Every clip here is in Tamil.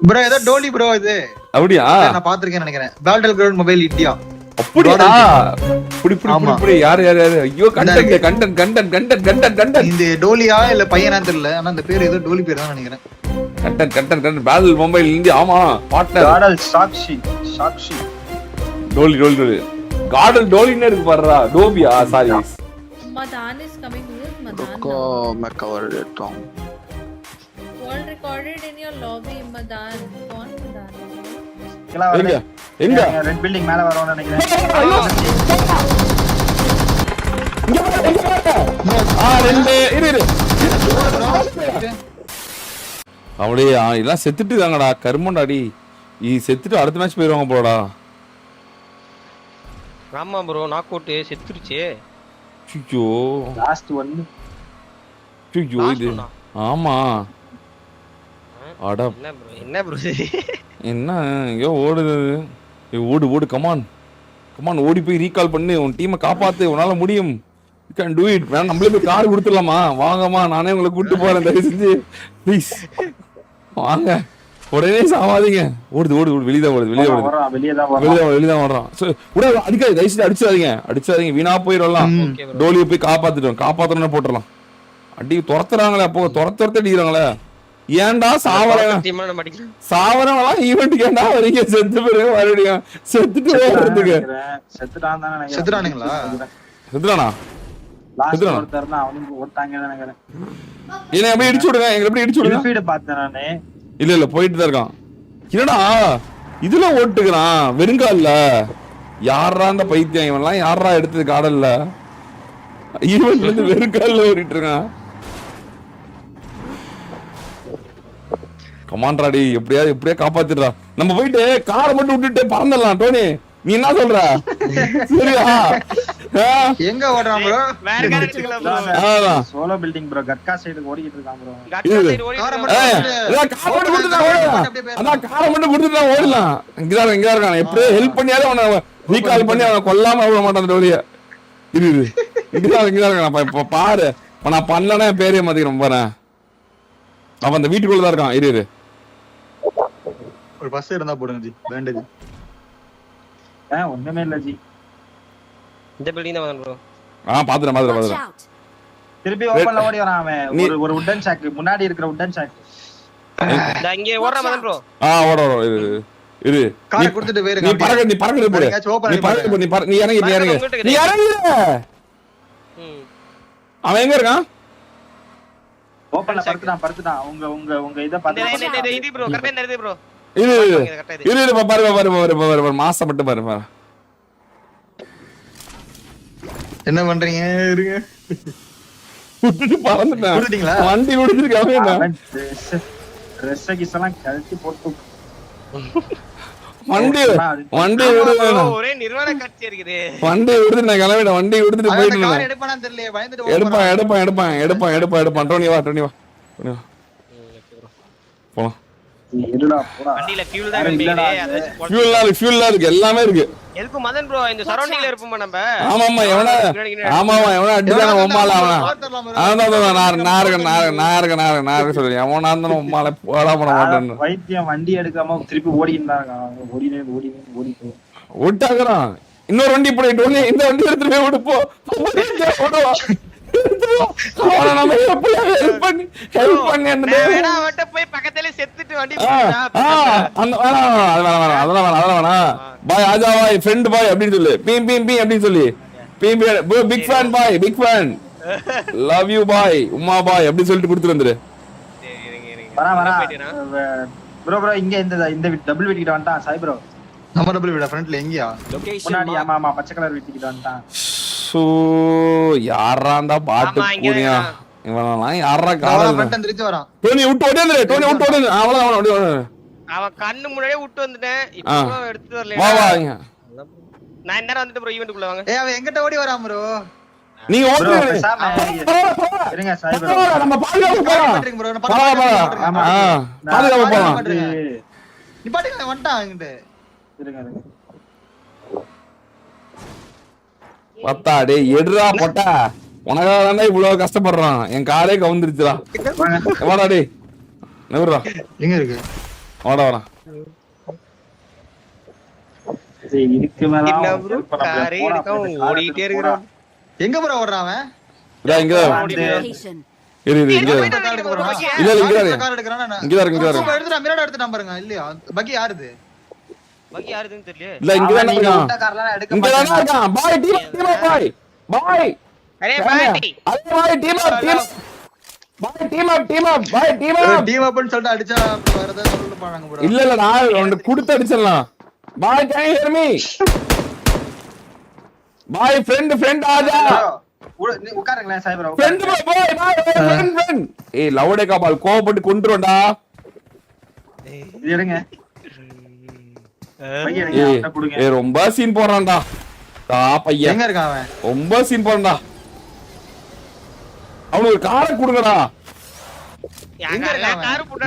ப்ரோ ஏதோ டோலி ப்ரோ இது. அப்படியா? நான் பாத்துர்க்கேன்னு நினைக்கிறேன். Battle ground mobile India. அப்படியா? புடி யார் ஐயோ கண்டென்ட் இந்த டோலியா இல்ல பையனான்னு தெரியல. ஆனா அந்த பேர் ஏதோ டோலி பேர் தான் நினைக்கிறேன். Content battle mobile India. ஆமா பார்ட்னர் காடல் சாக்ஷி டோலி காடல் டோலின்னு இருக்கு பாருடா. டோபியா sorry. Madan is coming with Madan. को मैं कवर देता हूँ. Call recorded in your lobby, Madan. कौन Madan? எங்க ரெட் பில்டிங் மேல வரணும்னு நினைக்கிறேன். அவளையே எல்லாம் செத்துட்டு இருக்காங்கடா. கருமண்டாடி செத்துட்டு அடுத்த மேட்ச் போயிருவாங்க போலடா. ஆமா ப்ரோ நாக் அவுட் செத்துருச்சு. ஐயோ லாஸ்ட் ஒன். ஐயோ இது ஆமா. அட என்ன ப்ரோ என்ன ஐயோ ஓடுது. ஓடு கமான் ஓடி போய் ரீகால் பண்ணு. உன் டீமை காப்பாத்து. உன்னால முடியும். You can to it. வேணா நம்மளே போய் கார் கொடுத்துடலாமா? வாங்கம்மா நானே உங்களை கூப்பிட்டு போறேன். தயவு செஞ்சு ப்ளீஸ் வாங்க. உடனே சாவாதீங்க. ஓடுது வெளியதான் வர்றான். அடிக்காது தயவு செஞ்சு அடிச்சாதீங்க. வீணா போயிடலாம். டோலியை போய் காப்பாத்தணும் போட்டுடலாம். அடி துரத்துறாங்களே. அப்போ துரத்து அடிக்கிறாங்களே. ஏன்டா சாவரவெல்லாம் ஈவென்ட்டுக்கு ஏன்டா வரீங்க? செத்து பிறகு மறுபடியும் செத்துட்டு ஓடுறதுக்கு. செத்துறானுங்களா? செத்துறானா? என்ன எப்படி இடிச்சு விடுங்க. எங்களை எப்படி இடிச்சு விடுங்க. இல்ல போயிட்டு தான் இருக்கான். என்னடா இதுல ஓட்டுக்கிறான் வெறுங்கால்ல. யாரா அந்த பைத்தியம் இவன்லாம்? யாரா எடுத்தது காடல்ல? ஈவென்ட்ல இருந்து வெறுங்கால்ல ஓடிட்டு இருக்கான். கமாண்ட்ராடி எப்படியா காப்பாத்திடுறா. நம்ம போயிட்டு காரை மட்டும் விட்டுட்டு பறந்துடலாம். டோனி நீ என்ன சொல்ற? சரியா? எங்க ஓடுறான் ப்ரோ? வேற கார் எடுத்துக்கலாம் bro. Solo building bro. Gatka சைடுக்கு ஓடிட்டு இருக்கான் ப்ரோ. கட்கா சைடு ஓடி. காரை மட்டும் கொடுத்துட்டா ஓடலாம். இங்கதான் இருக்கான். எப்படியே ஹெல்ப் பண்ணியாவது அவனை ரீகால் பண்ணி அவனை கொல்லாம விட மாட்டான். அந்த டோலிய இங்கதான் இருக்கான். இப்ப பாரு நான் பண்ணலன்னா பேரே மாத்திக்கிறேன் பாரு. அவன் அந்த வீட்டுக்குள்ளதான் இருக்கான். இரு ஒரு பஸ் இருந்தா போடுங்க ஜி. வேண்டது ஒண்ணுமே இல்ல ஜி. இந்த பில்டிங் தான் ப்ரோ. பாத்துறேன். திருப்பி ஓபன்ல ஓடி வரான் அவன். ஒரு உட்டன் ஷாக் முன்னாடி இருக்கிற உட்டன் ஷாக். நான் இங்க ஓடுறேன் மதன் ப்ரோ. ஓட இரு. காரை கொடுத்துட்டு வேற நீ பறக்க போடு. நீ இறங்கு. அவன் எங்க இருக்கான்? ஓபன்ல படுத்துட்டான். உங்க இத பாத்து. இது ப்ரோ கரெக்ட்டா இந்த இது ப்ரோ. இரு பாரு மாசப்பட்டு பாரு. என்ன பண்றீங்க? இருங்க. பறந்துட்டீங்களா? வண்டி ஓடிச்சிருக்காங்க. ட்ரெஸ் கிஸ்லாம் கழட்டி போட்டு வண்டி ஒரே நிர்வாண காட்சி இருக்குது. வண்டி விடுது. நான் கிளம்பிட்டேன். வண்டி விடுத்துட்டு போயிட்டு கார் எடுப்பானான்னு தெரியல. பயந்துட்டு எடுப்பான். டோனி வா போலாம். வண்டில ஃபியூல் தான் வேண்டியது. ஃபியூல் இருக்கு. எல்லாமே இருக்கு. எதுக்கு மதன் ப்ரோ இந்த சரௌண்டிங்ல இருப்போம் நம்ம. ஆமாமா எவனா அடிச்சான உம்மால அவனா. நான் சொல்றேன். எவனா இருந்தாலும் உம்மால போடா பண்ண மாட்டேன்னு. வைத்தியம் வண்டி எடுக்காம திருப்பி ஓடிட்டாங்க. ஓடி விட்டாங்கறான். இன்னொரு வண்டி போயிட்டு இந்த வண்டி எடுத்துட்டு போய் விடுப்போ. நம்ம ஹெல்ப் பண்ணி வேணா அவட்ட போய் பக்கத்துல செத்துட்டு வண்டி அதெல்லாம் பாய் ஆஜா பாய் ஃப்ரெண்ட் பாய் அப்படின்னு சொல்லு. பீம் அப்படின்னு சொல்லி பிக் ஃபேன் பாய். பிக் ஃபேன் லவ் யூ பாய். உமா பாய் அப்படி சொல்லிட்டு கொடுத்துட்டு வந்துரு. ப்ரோ இங்க இந்த டபுள் வீட்டுக்கிட்ட வந்துட்டான். சாய் ப்ரோ நம்ம டபுள் வீடா ஃப்ரண்ட்ல எங்கயா? முன்னாடி ஆமா பச்சை கலர் வீட்டுக்கிட்ட வந்துட்டான். யாராண்டா பாட்டு கூடியா இவனெல்லாம் யாரா காலம் திருச்சி வரான். டோனி விட்டு ஓடு. அவன் கண்ணு முன்னாடியே விட்டு வந்துட்டேன். இப்போ எடுத்து வரல. நான் இந்த நேரம் வந்துட்டு ப்ரோ ஈவென்ட்க்குள்ள வாங்க. அவன் எங்கிட்ட ஓடி வரான் ப்ரோ. நீங்க ஓடுங்க. இருங்க சாய் ப்ரோ. நம்ம பாதுகாப்பு போலாம். பாதுகாப்பு போலாம். நீ பாட்டுங்க வந்துட்டான் இங்க. இருங்க. பத்தா டேய் எடுறா போட்டா. உனக்காக தானே இவ்வளவு கஷ்டப்படுறான். என் காலே கவுந்துருச்சுடா. வாடா டேய். நவுறா. எங்க இருக்கு? வாடா வாடா. இதுக்கு மேல என்ன bro காரே எடுக்காம ஓடிட்டே இருக்கிறான். எங்க ப்ரோ ஓடுறான் அவன்? இதா இங்க Location. இரு இரு இங்க இரு. கார் எடுக்க போறான். இல்ல இல்ல இங்க இரு. கார் எடுக்கறானா? இங்க இரு இங்க இரு. எடுத்துடா மிரர் எடுத்துடா பாருங்க. இல்லையா? பக்கி யாருது? பாக்கி யாருதுன்னு தெரியல. இல்ல இங்க தான் நீங்க இருக்கான். விட்ட கார்லாம் எடுக்க இங்க தான் மாட்டாங்க. இருக்கான். பாய் டீம் பாய். பாய். அரே பாய் அரே பாய் டீம் பாய் டீம் பாய் டீம் டீம் அப்னு சொல்லிட்டு அடிச்சா வரதா சொல்லிட்டு போறாங்க ப்ரோ. இல்ல இல்ல நான் உன்னை குடுத்து அடிச்சிடலாம். பாய் can you hear me? Boyfriend ஆஜா. உட்காருங்களேன் சாய் ப்ரோ. Friend boyfriend. ஏய் லவுடே காபால் கோவப்பட்டு கொன்றுடா. இது எடுங்க. பைய எடுங்க. ஏய் அவன்கிட்ட கொடுங்க. ஏய் ரொம்ப சீன் போறான்டா. தா பையன் எங்க இருக்கான் அவன்? ரொம்ப சீன் போறான்டா. அவனுக்கு ஒரு காரை கொடுங்கடா. எங்க கார் போட்டா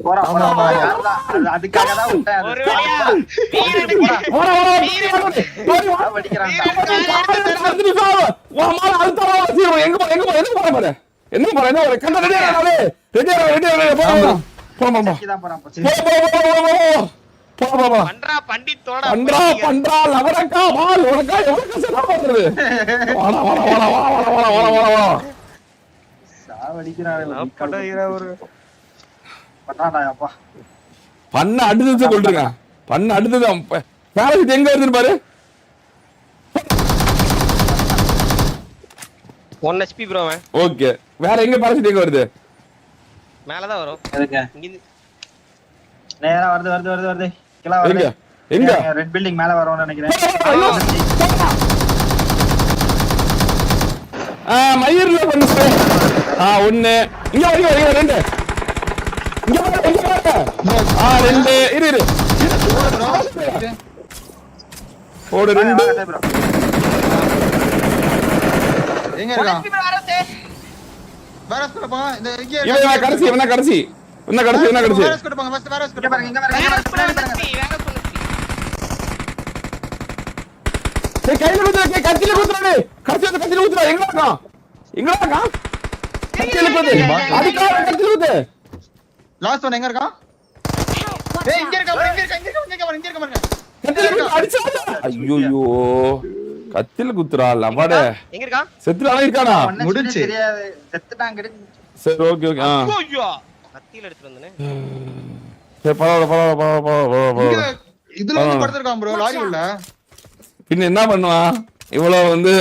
போறா போறா. அதுக்காக தான் விட்டேன். ஒரு வழியா பண்றா பண்டித்தோட பண்றா லவரக்கா வால் உனக்கா எவ்வளவு செலவு பண்றது? வாடா வாடா வாடா வாடா வாடா வாடா வாடா வாடா. பண்ண அடுத்தது சொல்றேன். பண்ண அடுத்தது பேரசிட் எங்க வருதுன்னு பாரு. 1 HP bro அவன். ஓகே வேற எங்க பேரசிட் எங்க வருது? மேல தான் வரும். இங்க நேரா வருது. கிளா வருது. எங்க ரெட் பில்டிங் மேல வரும்னு நினைக்கிறேன். மயிர்ல பண்ணு ஒண்ணு இங்க வரைக்கும் ரெண்டு இங்க ரெண்டு இரு ஓடு ரெண்டு எங்க இருக்கான்? வேரஸ் கூட போங்க. இந்த இங்க இவன் கடைசி கடைசி வேரஸ் கூட போங்க. ஃபர்ஸ்ட் வேரஸ் கூட இங்க பாருங்க. கையில குத்துற கத்தில குத்துறானே. கத்தில குத்துறா. எங்க இருக்கான்? கத்தில குத்து. அதுக்காக கத்தில குத்து. லாஸ்ட் ஒன் எங்க இருக்கான்? ஏய் இங்க இருக்க பாருங்க. கத்தில குத்து அடிச்சாடா. ஐயோ கத்தில குத்துறா லவட. எங்க இருக்கா? செத்துறானே இருக்கானா? முடிஞ்சு தெரியாது. செத்துட்டாங்க. சரி ஓகே ஐயோ கத்தில எடுத்து வந்தனே. சரி பரவாயில்ல. இதுல வந்து படுத்துறான் ப்ரோ லாரி உள்ள. பின்ன என்ன பண்ணுவான் இவ்வளவு வந்து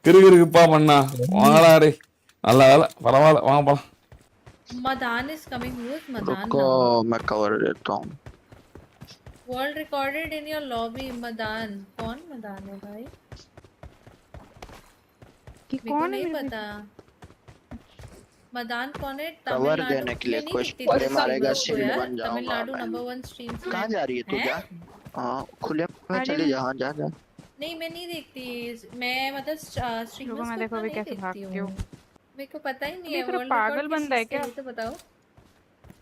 கிறுகிறுப்பா பண்ணா? வாங்கடா நல்ல வேலை பரவாயில்ல வாங்க போலாம். Madan is coming. Who is Madan रुको now? मैं कवर देता हूँ. World recorded in your lobby. Madan. कौन मदान है भाई? मेरे को नहीं पता. मदान कौन है? कवर देने के लिए कुछ परे मारेगा सील बन जाऊंगा तमिलनाडु मैं. नंबर 1 स्ट्रीम से. कहाँ जा रही है तू? जा हाँ खुले में चली जा. हाँ जा. नहीं मैं नहीं देखती. मैं मतलब स्ट्रीमर्स मैं को देखो अभी नहीं कैसे देखती भागती हूँ. हूँ। मेरे को पता ही नहीं है. देखो, वर्ल्ड पागल रिकॉर्ड बंदा है किस क्या? चीज़ से बताओ.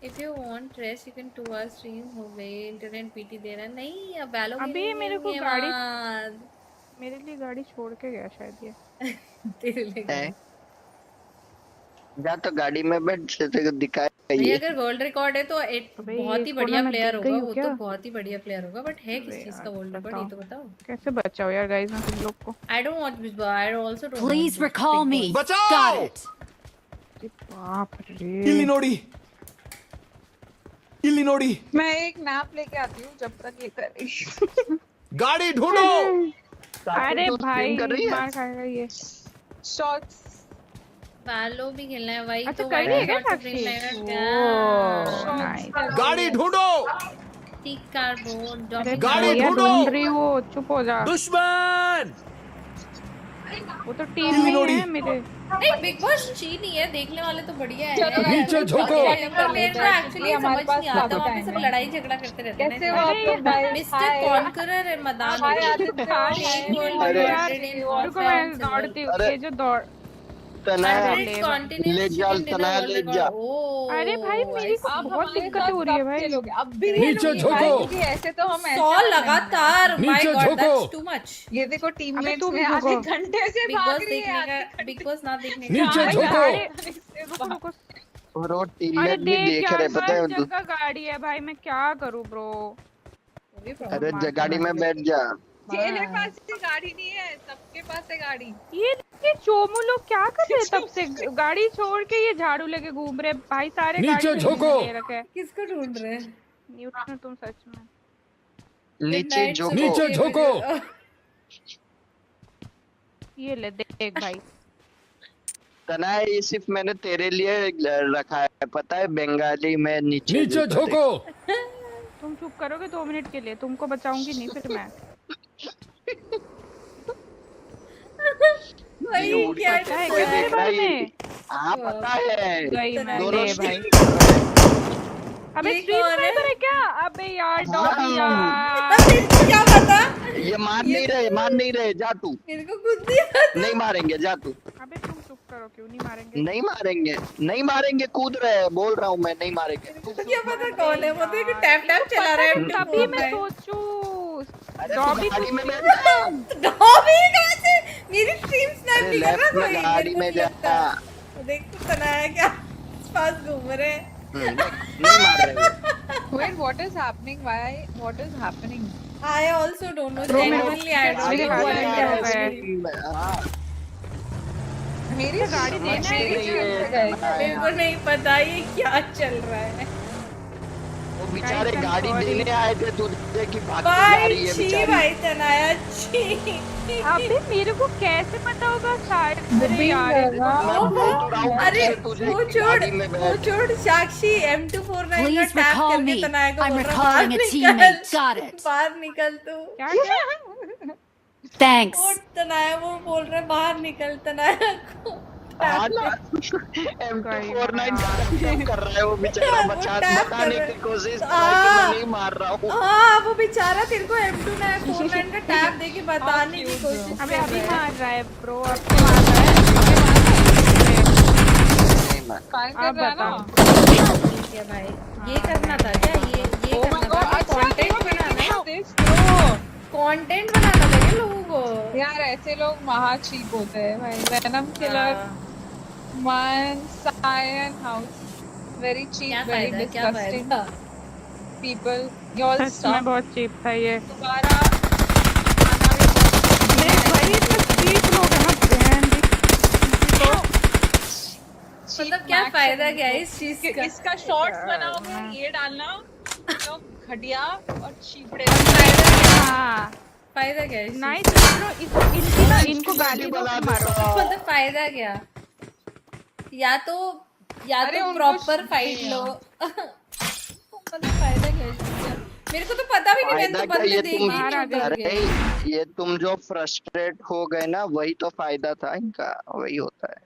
If you want rest, you can 2 hours stream. हो गए इंटरनेट पीटी दे रहा है. नहीं अब बैलो अभी मेरे को मेरे लिए गाड़ी छोड़ के गया शायद ये। तेरे लिए हैं? जा तो गाड़ी में बैठ जैसे ये दिखाई. अगर वर्ल्ड रिकॉर्ड है तो बहुत ही बढ़िया प्लेयर होगा. वो तो बहुत ही बढ़िया प्लेयर होगा. बट है किस चीज का वर्ल्ड रिकॉर्ड ये तो बताओ. कैसे बचाओ यार गाइस मैं तुम लोग को। I don't want Big Boss. I also don't. Please want recall Big me. Boss. Got it. बाप रे। ಇಲ್ಲಿ ನೋಡಿ मैं एक नैप लेके आती हूँ जब तक ये करे। गाड़ी ढूंढो. अरे भाई कर रही है? मार खाएगा ये। शॉर्ट्स बैलो भी खेलना है भाई. अच्छा तो कर रही है क्या why not Sakshi? bring Leonard ओह, क्या? nice। गाड़ी ढूंढो. टिक कार्बोन. अरे गाड़ी भैया ढूंढो। ढूंढ रही वो चुप हो जा। दुश्मन वो तो टीम में ही है मेरे। नहीं बिग बॉस चीन ही है. देखने वाले तो बढ़िया है. नीचे झुको. पर मेरे को एक्चुअली समझ नहीं आता. वहाँ पे सब लड़ाई झगड़ा करते रहते हैं. कैसे हो आप लोग भाई? मिस्टर कॉन्करर है मदान. हाय आदित्य, रुको मैं दौड़ती हूँ ये जो दौड़। ले जा तना ले जा. अरे भाई मेरी को आप बहुत हमारे दिक्कत साथ हो रही है कब भाई। खेलोगे? अब भी नीचे खेलोगे झुको। भाई, क्योंकि ऐसे तो हम 100 लगातार. My God that's too much. ये देखो अबे टीममेट्स तुम में झुको। आधे घंटे से बिग भाग बॉस रही है देखने का बिग बॉस ना देखने का. नीचे झुको. रुको रुको। ब्रो अरे टिल्लर भी देख देख यार रहे पता हर है जगह गाड़ी है भाई, मैं क्या करूँ ब्रो। अरे गाड़ी में बैठ जा। तेरे पास ही गाड़ी नहीं है, सबके पास है गाड़ी। ये चोमू लोग क्या कर रहे हैं तब से, गाड़ी छोड़ के ये झाड़ू लेके घूम रहे भाई, सारे नीचे झुको। ले रखे हैं। किसको ढूंढ रहे हैं? न्यूटन तुम सच में नीचे Midnight झुको। नीचे झुको। ये ले देख भाई। तनाया ये सिर्फ मैंने तेरे लिए रखा है पता है, बंगाली में नीचे नीचे झुको। तुम चुप करोगे 2 मिनट के लिए, तुमको बचाऊंगी नहीं फिर मैं। भाई क्या पता है क्या तेरे बारे में? हाँ पता है गई मैं दोनों ले भाई। अबे ये स्ट्रीम कौन है? स्नाइपर है क्या? अबे यार डॉगी हाँ। यार। इनको क्या पता? ये मान नहीं रहे जा तू। इनको कुछ नहीं पता। नहीं मारेंगे जा तू। अबे तुम चुप करो, क्यों नहीं मारेंगे? नहीं मारेंगे कूद रहे हैं, बोल रहा हूँ मैं नहीं मारेंगे। इनको क्या पता कौन है? वो तो एक टैप टैप चला रहा है। तभी मैं सोचूं अरे तू डॉगी गाड़ी में बैठ जा। डॉबी कहाँ से? मेरी स्ट्रीम स्नैप अरे नहीं कर रहा लेफ्ट में कोई। गाड़ी में जा। देख तो तनाया क्या पास घूम रहे हैं। नहीं मार रहे। Wait, what is happening? Why? What is happening? I also don't know. Bro, Genuinely, I don't मेरे know हाथ what में it क्या is. हुआ है? हाँ, मेरी गाड़ी देना है मेरी ये stream पे गए। मेरे को नहीं पता ये क्या चल रहा है। वो बेचारे गाड़ी देने आए थे तुझे की भाग के जा भाई रही है छी बेचारी। भाई तनाया छी। अबे मेरे को कैसे पता होगा शायद? अरे यार मैं बोल तो रहा हूँ अरे कि तुझे वो की छोड़ गाड़ी में वो बैठ। छोड़ साक्षी M249 का Please टैप recall करके me. तनाया को I'm बोल रहा recalling a बाहर teammate. निकल Got it. बाहर निकल तू। क्या क्या? Thanks. वो तनाया वो बोल रहा है बाहर निकल तनाया को हाँ ना M249 कर रहा है वो बेचारा, वो बचाने टैप कर रहा की है। कोशिश कर रहा है कि मैं नहीं मार रहा हूँ। हाँ वो बेचारा तेरे को M249 का टैप देके बताने की कोशिश अबे कर अभी रहा है। मार रहा है ब्रो, अब तो मार रहा है। नहीं मार। Fine आप कर रहा है ना? बताओ। ठीक है भाई ये करना था क्या? ये Oh my करना God, था अच्छा कंटेंट तुम बनाना है। this bro। कंटेंट बनाना था क्या लोगों को? यार ऐसे लोग महा चीप होते हैं भाई। Venom killer, one cyan house, very cheap, क्या very फायदा क्या disgusting फायदा? people. Your सच में stuff बहुत चीप था ये। दोबारा आना भी देख भाई इतने चीप लोग हैं ना बहन दी। मतलब क्या फायदा क्या है इस चीज का? इसका शॉर्ट्स बनाओगे ये डालना तो घटिया और चीपड़े। हाँ फायदा क्या है इस चीज नहीं तो इनकी ना इनको गाली दो फिर मारो। का? मतलब फायदा क्या? या तो अरे उनको प्रॉपर फाइट लो। मतलब फायदा क्या है इस चीज का? मेरे को तो पता भी नहीं, मैंने फायदा तो क्या बंदे ये देखे तुम, ही नहीं उधर अरे के। ये तुम जो फ्रस्ट्रेट हो गए ना वही तो फायदा था इनका, वही होता है।